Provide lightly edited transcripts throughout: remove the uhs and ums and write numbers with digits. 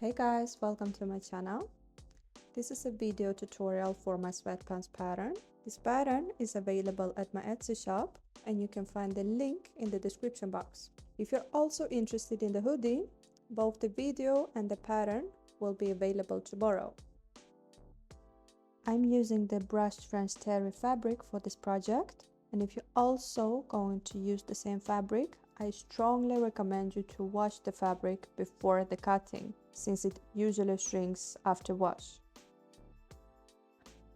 Hey guys, welcome to my channel. This is a video tutorial for my sweatpants pattern. This pattern is available at my Etsy shop and you can find the link in the description box. If you're also interested in the hoodie, both the video and the pattern will be available tomorrow. I'm using the brushed French terry fabric for this project, and if you're also going to use the same fabric, I strongly recommend you to wash the fabric before the cutting, since it usually shrinks after wash.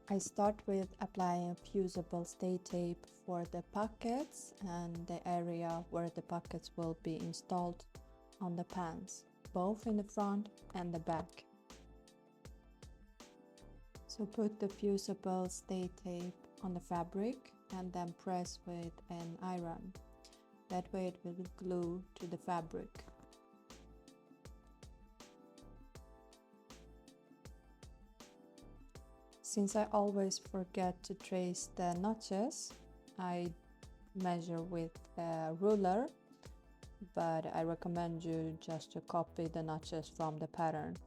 I start with applying fusible stay tape for the pockets and the area where the pockets will be installed on the pants, both in the front and the back. So put the fusible stay tape on the fabric and then press with an iron. That way it will glue to the fabric. Since I always forget to trace the notches, I measure with a ruler, but I recommend you just to copy the notches from the pattern.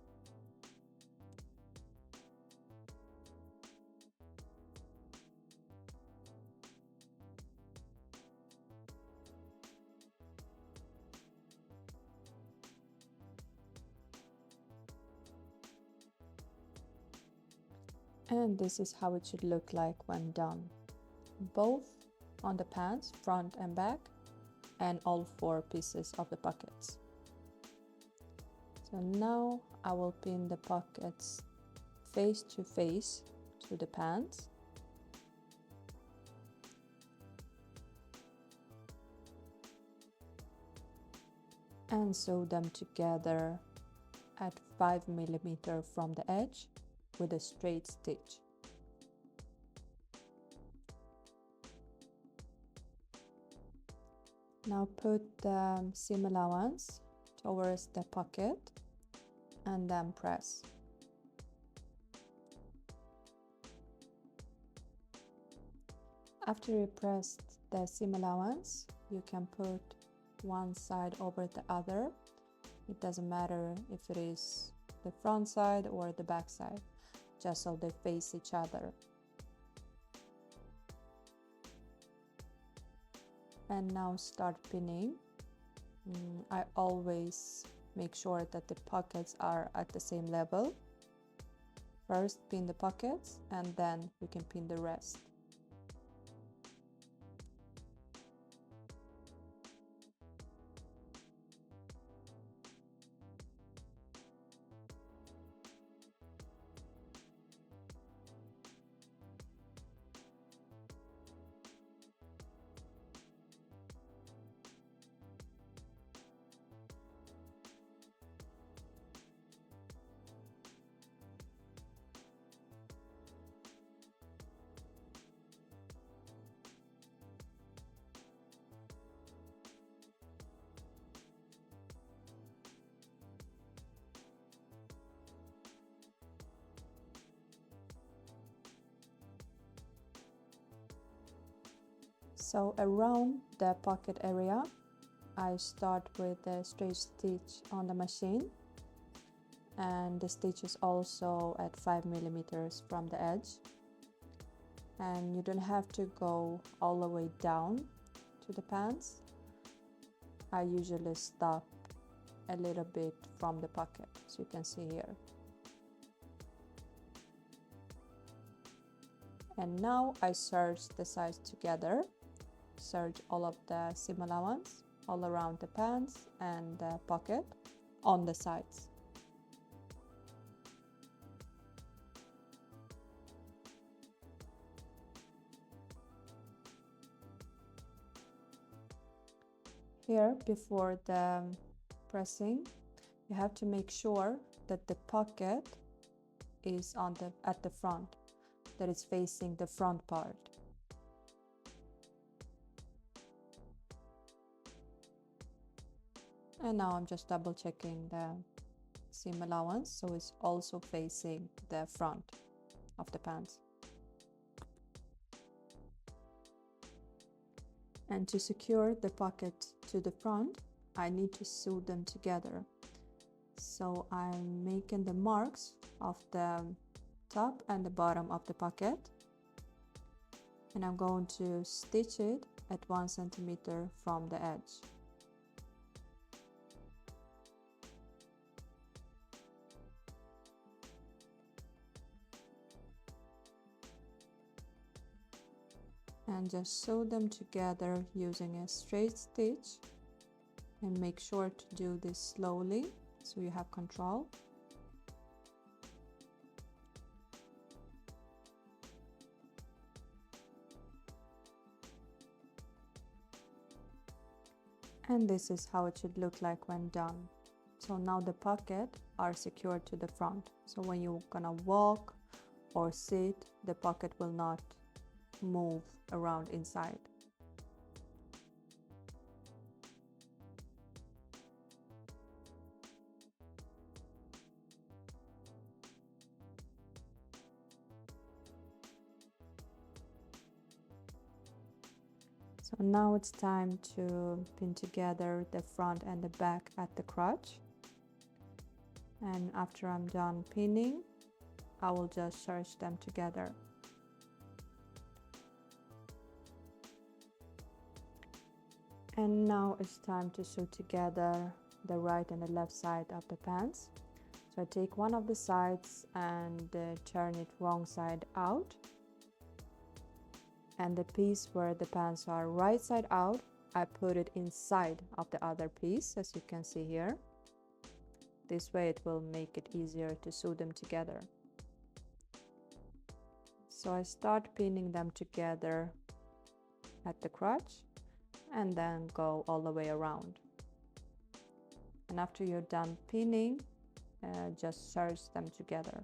And this is how it should look like when done, both on the pants, front and back, and all 4 pieces of the pockets. So now I will pin the pockets face to face to the pants. And sew them together at 5 mm from the edge with a straight stitch. Now put the seam allowance towards the pocket and then press. After you pressed the seam allowance, you can put one side over the other. It doesn't matter if it is the front side or the back side, just so they face each other. And now start pinning. I always make sure that the pockets are at the same level. First pin the pockets and then we can pin the rest. So around the pocket area, I start with the straight stitch on the machine, and the stitch is also at 5 mm from the edge. And you don't have to go all the way down to the pants. I usually stop a little bit from the pocket, as you can see here. And now I serge the sides together. Serge all of the seam allowance all around the pants and the pocket on the sides. Here, before the pressing, you have to make sure that the pocket is at the front, that it's facing the front part. And now I'm just double checking the seam allowance, so it's also facing the front of the pants. And to secure the pocket to the front, I need to sew them together. So I'm making the marks of the top and the bottom of the pocket, and I'm going to stitch it at 1 centimeter from the edge. And just sew them together using a straight stitch, and make sure to do this slowly so you have control. And this is how it should look like when done. So now the pocket are secured to the front, so when you're gonna walk or sit, the pocket will not move around inside. So now it's time to pin together the front and the back at the crotch. And after I'm done pinning, I will just serge them together. And now it's time to sew together the right and the left side of the pants. So I take one of the sides and turn it wrong side out. And the piece where the pants are right side out, I put it inside of the other piece, as you can see here. This way it will make it easier to sew them together. So I start pinning them together at the crotch and then go all the way around. And after you're done pinning, just serge them together.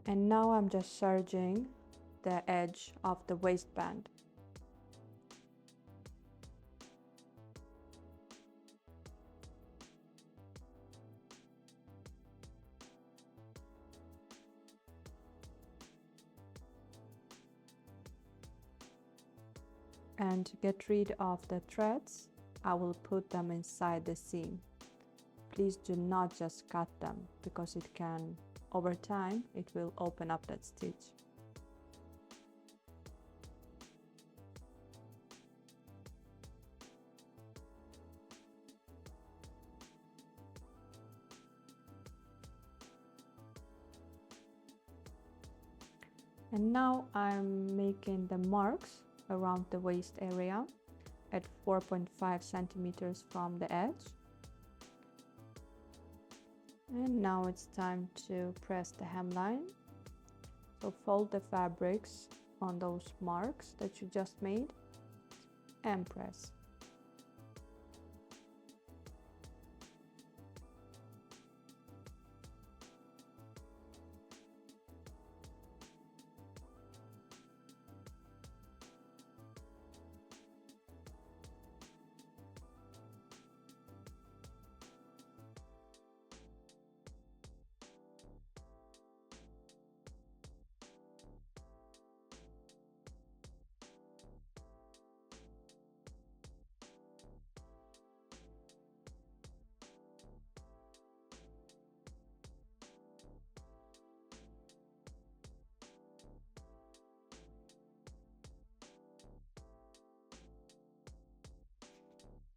And now I'm just serging the edge of the waistband. And to get rid of the threads, I will put them inside the seam. Please do not just cut them, because it can, over time, it will open up that stitch. And now I'm making the marks around the waist area at 4.5 centimeters from the edge. And now it's time to press the hemline. So fold the fabrics on those marks that you just made and press.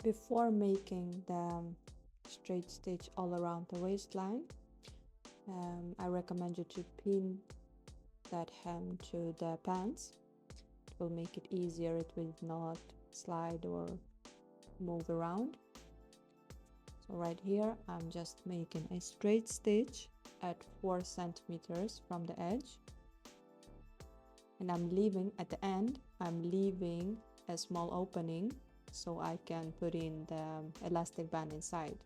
Before making the straight stitch all around the waistline, I recommend you to pin that hem to the pants. It will make it easier, it will not slide or move around. So right here I'm just making a straight stitch at 4 centimeters from the edge, and I'm leaving at the end, I'm leaving a small opening so I can put in the elastic band inside.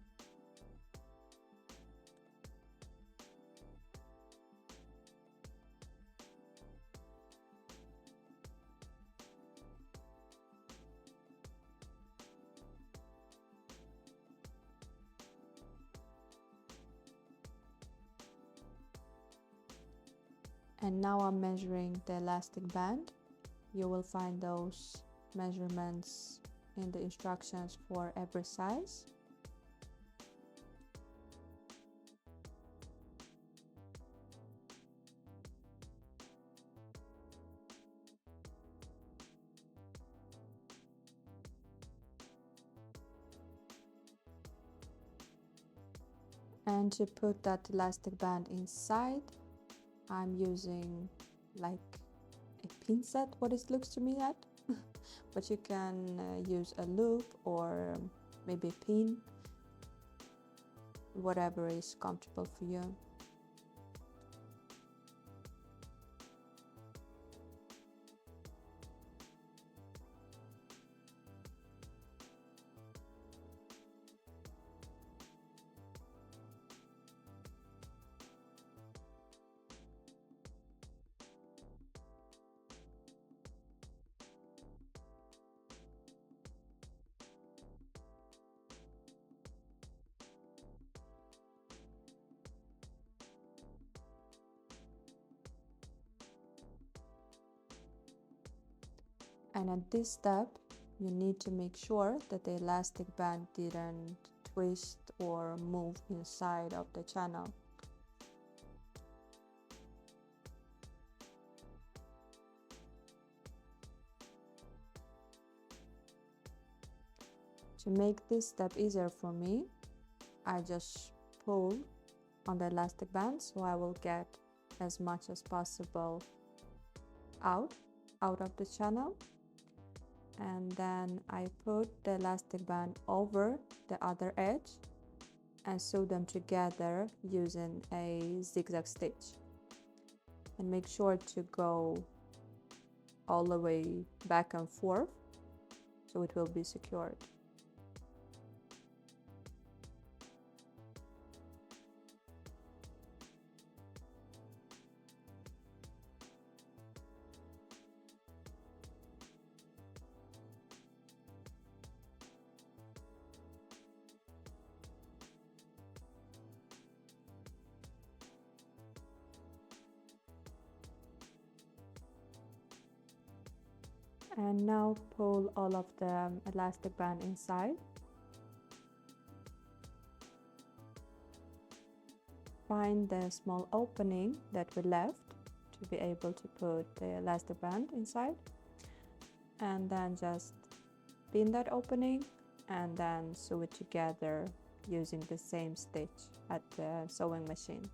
And now I'm measuring the elastic band. You will find those measurements in the instructions for every size. And to put that elastic band inside, I'm using like a pin set, what it looks to me at. But you can use a loop or maybe a pin, whatever is comfortable for you. And at this step, you need to make sure that the elastic band didn't twist or move inside of the channel. To make this step easier for me, I just pull on the elastic band so I will get as much as possible out of the channel. And then I put the elastic band over the other edge and sew them together using a zigzag stitch. And make sure to go all the way back and forth so it will be secured. And now pull all of the elastic band inside. Find the small opening that we left to be able to put the elastic band inside. And then just pin that opening and then sew it together using the same stitch at the sewing machine.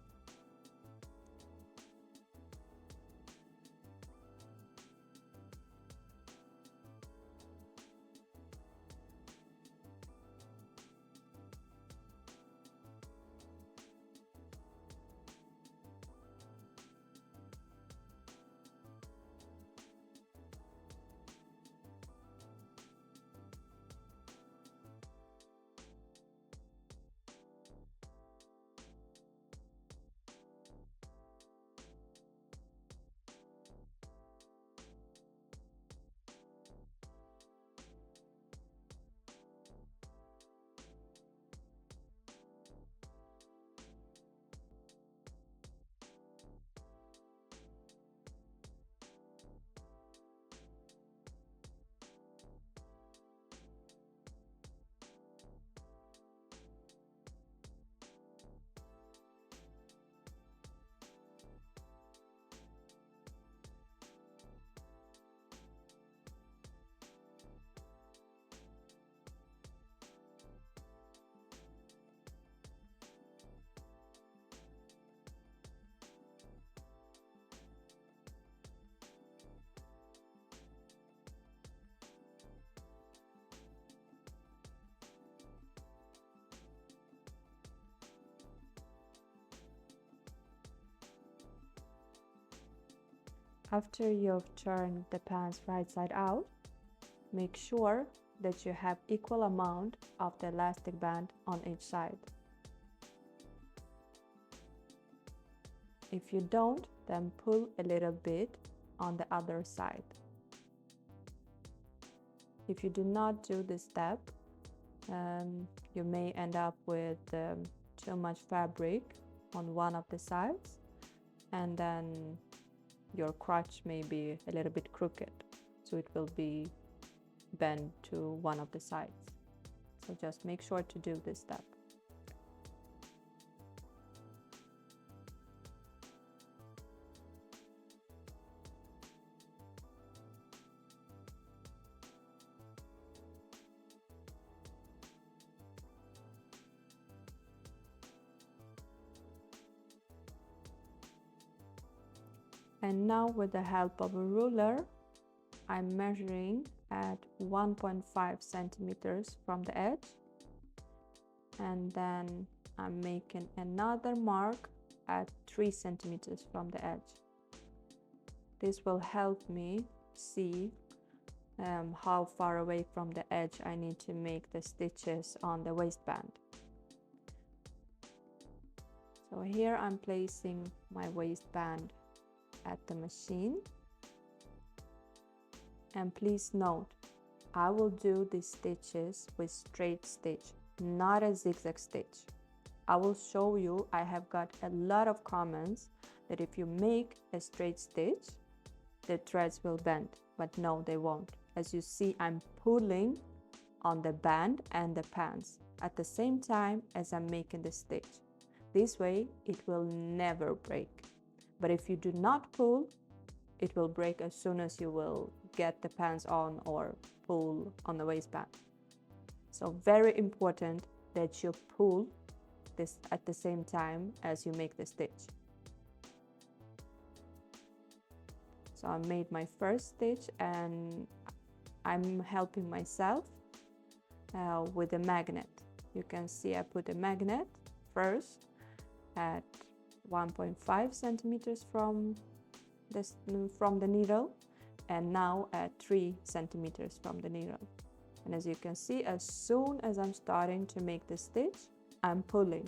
After you've turned the pants right side out, Make sure that you have equal amount of the elastic band on each side. If you don't, then pull a little bit on the other side. If you do not do this step, you may end up with too much fabric on one of the sides, and then your crotch may be a little bit crooked, so it will be bent to one of the sides. So just make sure to do this step. And now with the help of a ruler, I'm measuring at 1.5 centimeters from the edge, and then I'm making another mark at 3 centimeters from the edge. This will help me see how far away from the edge I need to make the stitches on the waistband. So here I'm placing my waistband at the machine, and please note, I will do these stitches with straight stitch, not a zigzag stitch. I will show you, I have got a lot of comments that if you make a straight stitch, the threads will bend, but no, they won't. As you see, I'm pulling on the band and the pants at the same time as I'm making the stitch. This way, it will never break. But if you do not pull, it will break as soon as you will get the pants on or pull on the waistband. So very important that you pull this at the same time as you make the stitch. So I made my first stitch, and I'm helping myself with a magnet. You can see I put a magnet first at 1.5 centimeters from the needle, and now at 3 centimeters from the needle. And as you can see, as soon as I'm starting to make the stitch, I'm pulling.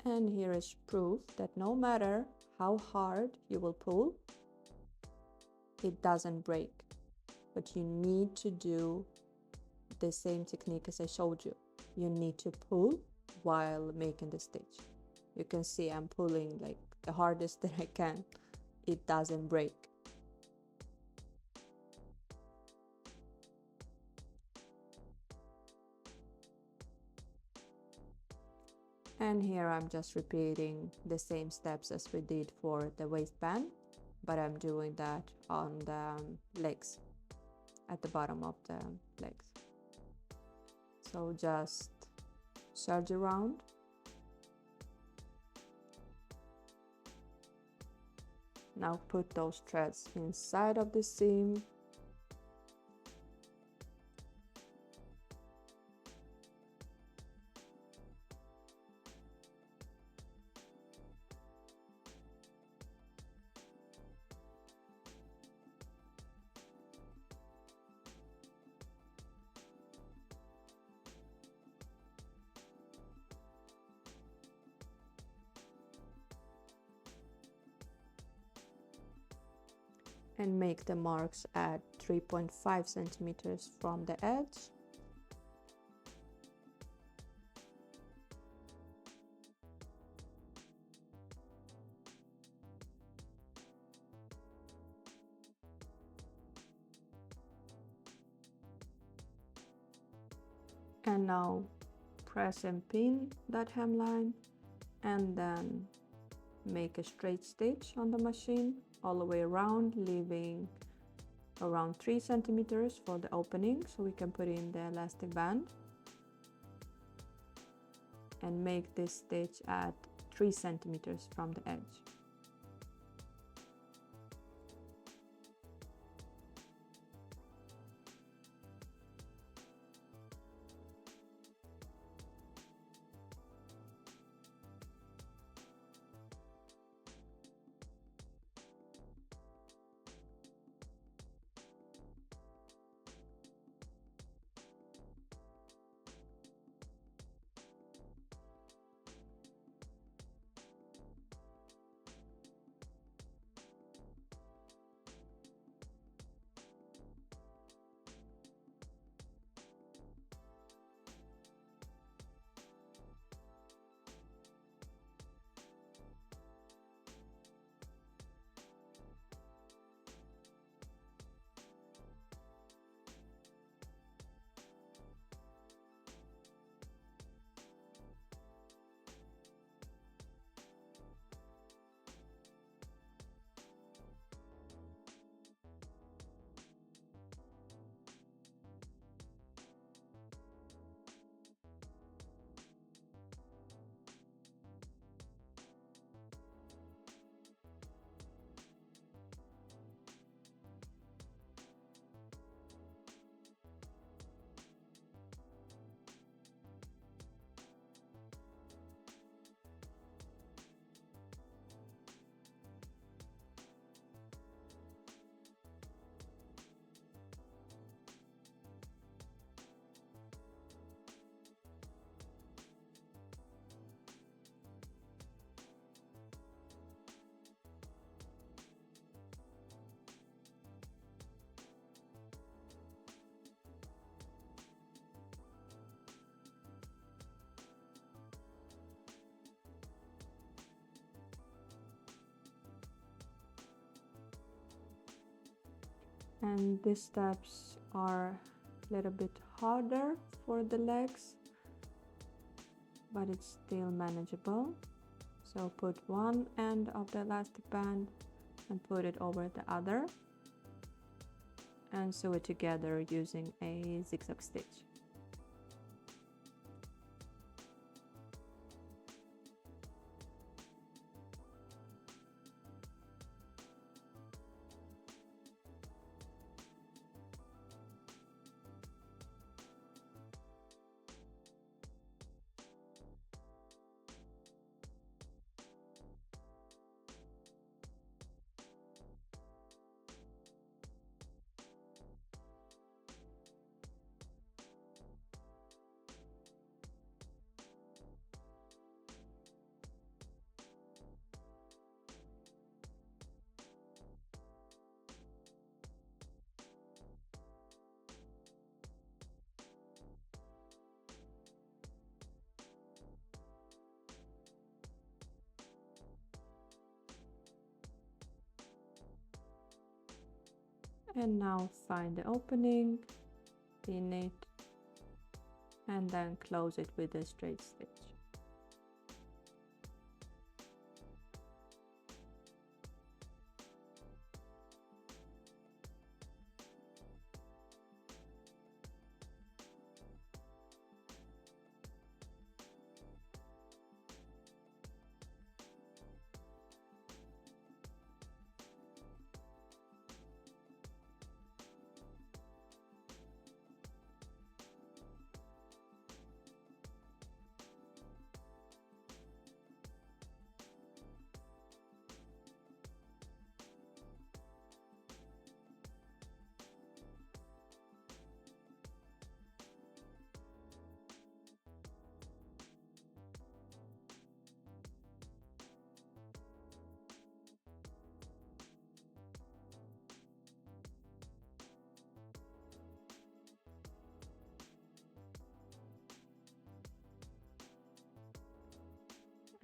And here is proof that no matter how hard you will pull, it doesn't break. But you need to do the same technique as I showed you. You need to pull while making the stitch. You can see I'm pulling like the hardest that I can. It doesn't break. And here I'm just repeating the same steps as we did for the waistband, but I'm doing that on the legs, at the bottom of the legs. So just serge around. Now put those threads inside of the seam. And make the marks at 3.5 centimeters from the edge. And now press and pin that hemline, and then make a straight stitch on the machine all the way around, leaving around 3 centimeters for the opening so we can put in the elastic band, and make this stitch at 3 centimeters from the edge. And these steps are a little bit harder for the legs, but it's still manageable. So put one end of the elastic band and put it over the other, and sew it together using a zigzag stitch. And now find the opening, pin it, and then close it with a straight stitch.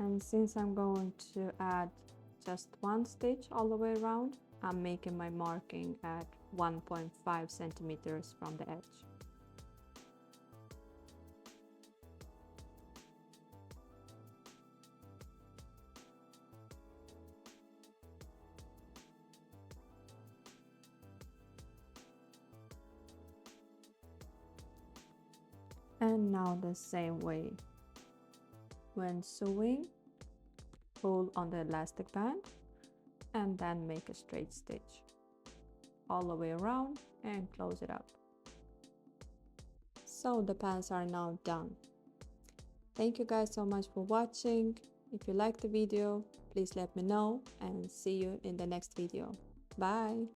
And since I'm going to add just one stitch all the way around, I'm making my marking at 1.5 centimeters from the edge. And now the same way. When sewing, pull on the elastic band and then make a straight stitch all the way around and close it up. So the pants are now done. Thank you guys so much for watching. If you liked the video, please let me know and see you in the next video. Bye!